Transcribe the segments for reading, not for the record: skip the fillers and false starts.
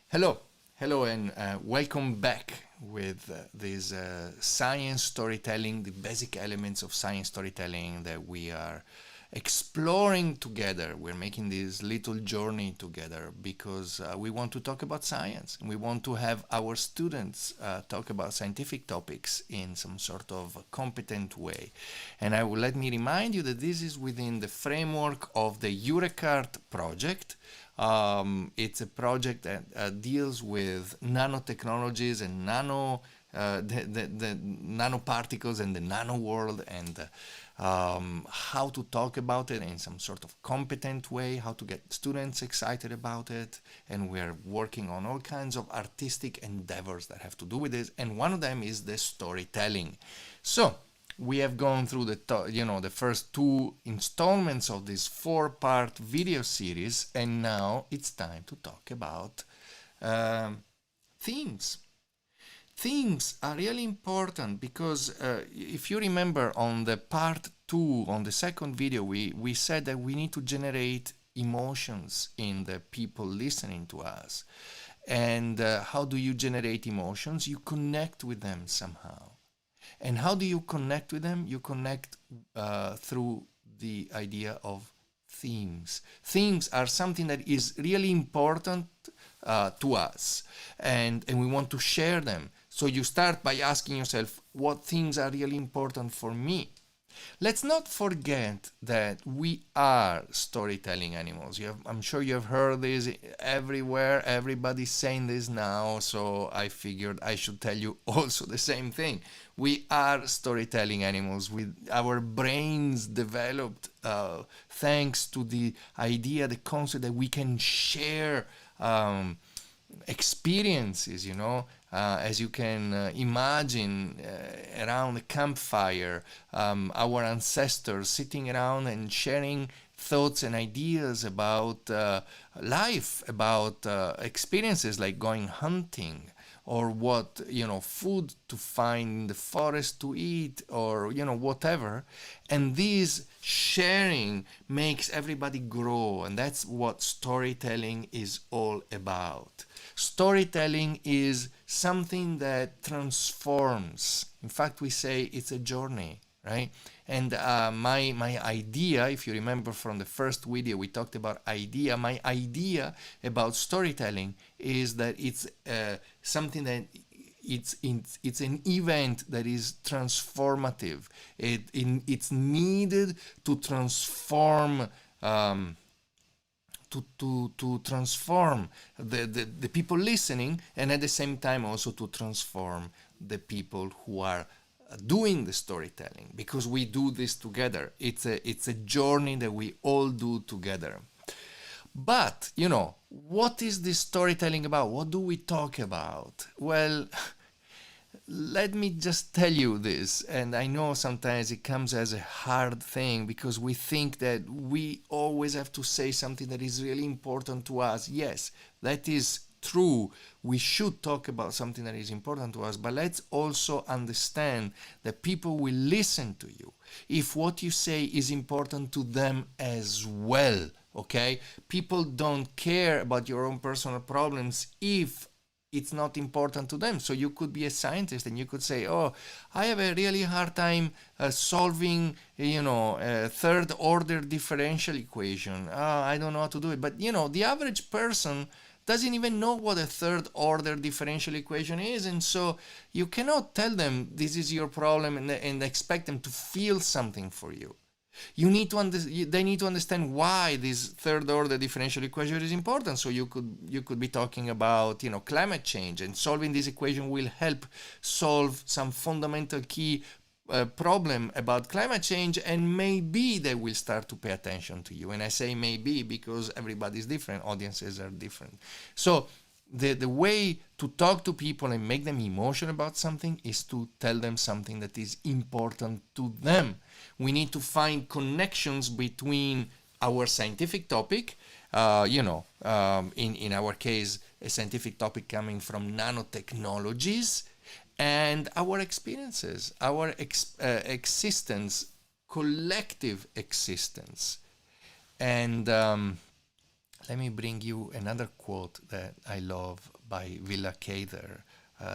Hello, hello, and welcome back with this science storytelling, the basic elements of science storytelling that we are exploring together. We're making this little journey together because we want to talk about science. We want to have our students talk about scientific topics in some sort of competent way. And let me remind you that this is within the framework of the Eurecart project. It's a project that deals with nanotechnologies and the nanoparticles and the nano world and how to talk about it in some sort of competent way, how to get students excited about it. And we're working on all kinds of artistic endeavors that have to do with this. And one of them is the storytelling. So, we have gone through the first two installments of this four-part video series, and now it's time to talk about um, themes. Themes are really important because if you remember on the part two, on the second video, we said that we need to generate emotions in the people listening to us. And how do you generate emotions? You connect with them somehow. And how do you connect with them? You connect through the idea of themes. Themes are something that is really important to us, and we want to share them. So you start by asking yourself, what themes are really important for me? Let's not forget that we are storytelling animals. I'm sure you have heard this everywhere. Everybody's saying this now, so I figured I should tell you also the same thing. We are storytelling animals with our brains developed thanks to the idea, the concept that we can share experiences, as you can imagine around a campfire, our ancestors sitting around and sharing thoughts and ideas about life, about experiences like going hunting or what food to find in the forest to eat or whatever. And this sharing makes everybody grow, and that's what storytelling is all about. Storytelling is something that transforms. In fact, we say it's a journey, right? And my idea, if you remember from the first video, we talked about idea. My idea about storytelling is that it's something that it's an event that is transformative. It's needed to transform. To transform the people listening, and at the same time also to transform the people who are doing the storytelling, because we do this together. It's a journey that we all do together. But what is this storytelling about? What do we talk about? Well, let me just tell you this, and I know sometimes it comes as a hard thing because we think that we always have to say something that is really important to us. Yes, that is true. We should talk about something that is important to us, but let's also understand that people will listen to you if what you say is important to them as well. Okay? People don't care about your own personal problems if it's not important to them. So you could be a scientist and you could say, oh, I have a really hard time solving a third order differential equation. I don't know how to do it. But the average person doesn't even know what a third order differential equation is, and so you cannot tell them this is your problem and expect them to feel something for you. They need to understand why this third order differential equation is important. So you could be talking about climate change, and solving this equation will help solve some fundamental key problem about climate change, and maybe they will start to pay attention to you. And I say maybe because everybody's different, audiences are different. So the way to talk to people and make them emotional about something is to tell them something that is important to them. We need to find connections between our scientific topic, in our case, a scientific topic coming from nanotechnologies, and our experiences, our existence, collective existence. And let me bring you another quote that I love by Willa Cather,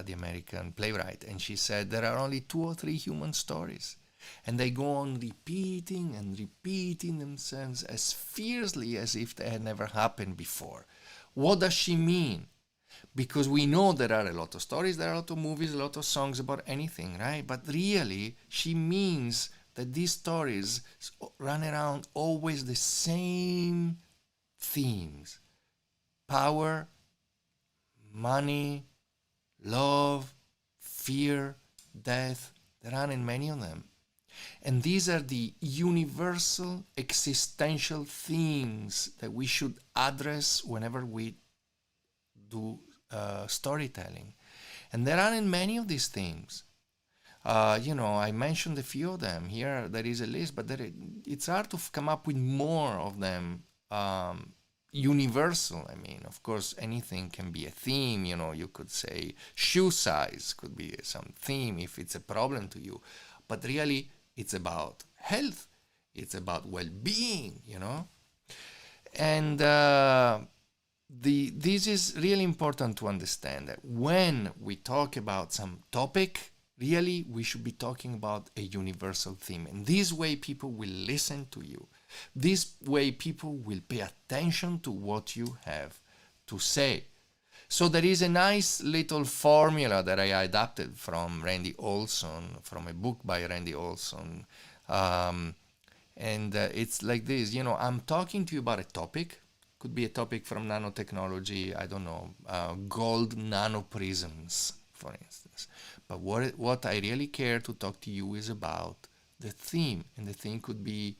the American playwright. And she said, there are only 2 or 3 human stories, and they go on repeating and repeating themselves as fiercely as if they had never happened before. What does she mean? Because we know there are a lot of stories, there are a lot of movies, a lot of songs about anything, right? But really, she means that these stories run around always the same themes: power, money, love, fear, death. There aren't many of them. And these are the universal existential themes that we should address whenever we do storytelling. And there aren't many of these themes. I mentioned a few of them. Here there is a list, but it's hard to come up with more of them. Universal. I mean, of course, anything can be a theme. You could say shoe size could be some theme if it's a problem to you. But really, it's about health. It's about well-being, And this is really important to understand, that when we talk about some topic, really, we should be talking about a universal theme. And this way, people will listen to you. This way, people will pay attention to what you have to say. So there is a nice little formula that I adapted from Randy Olson, from a book by Randy Olson. And it's like this, I'm talking to you about a topic. Could be a topic from nanotechnology, I don't know, gold nanoprisms, for instance. But what I really care to talk to you is about the theme. And the theme could be,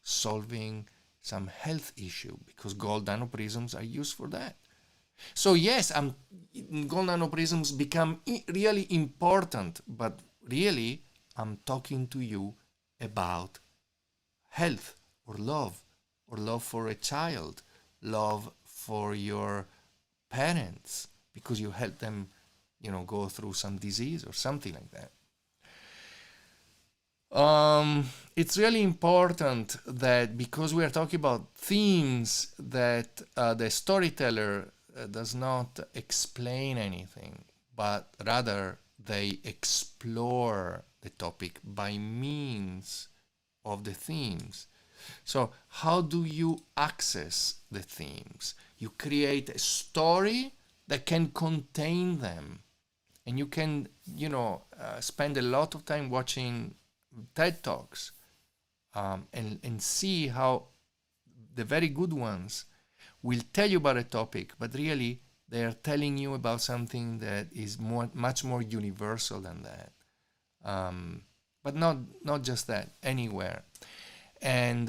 solving some health issue, because gold nanoprisms are used for that. So yes, gold nanoprisms become really important, but really I'm talking to you about health or love for a child, love for your parents, because you help them, go through some disease or something like that. It's really important that, because we are talking about themes, that the storyteller does not explain anything, but rather they explore the topic by means of the themes. So how do you access the themes? You create a story that can contain them. And you can, spend a lot of time watching TED Talks and see how the very good ones will tell you about a topic, but really they are telling you about something that is much more universal than that. But not just that, anywhere. And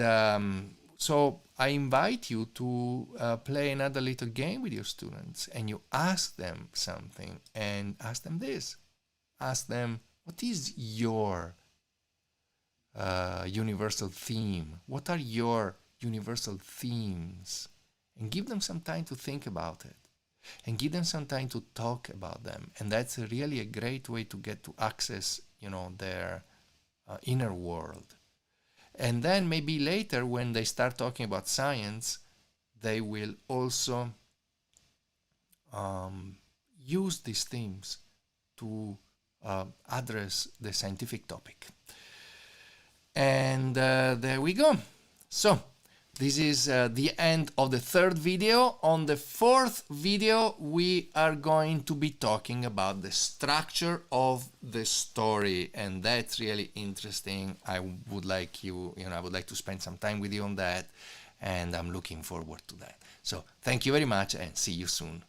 so I invite you to play another little game with your students, and you ask them something, and ask them this. Ask them, what is your universal theme? What are your universal themes? And give them some time to think about it, and give them some time to talk about them. And that's really a great way to get to access, their inner world. And then maybe later, when they start talking about science, they will also use these themes to address the scientific topic. And there we go. So this is the end of the 3rd video. On the 4th video, we are going to be talking about the structure of the story, and that's really interesting. I would like to spend some time with you on that, and I'm looking forward to that. So thank you very much, and see you soon.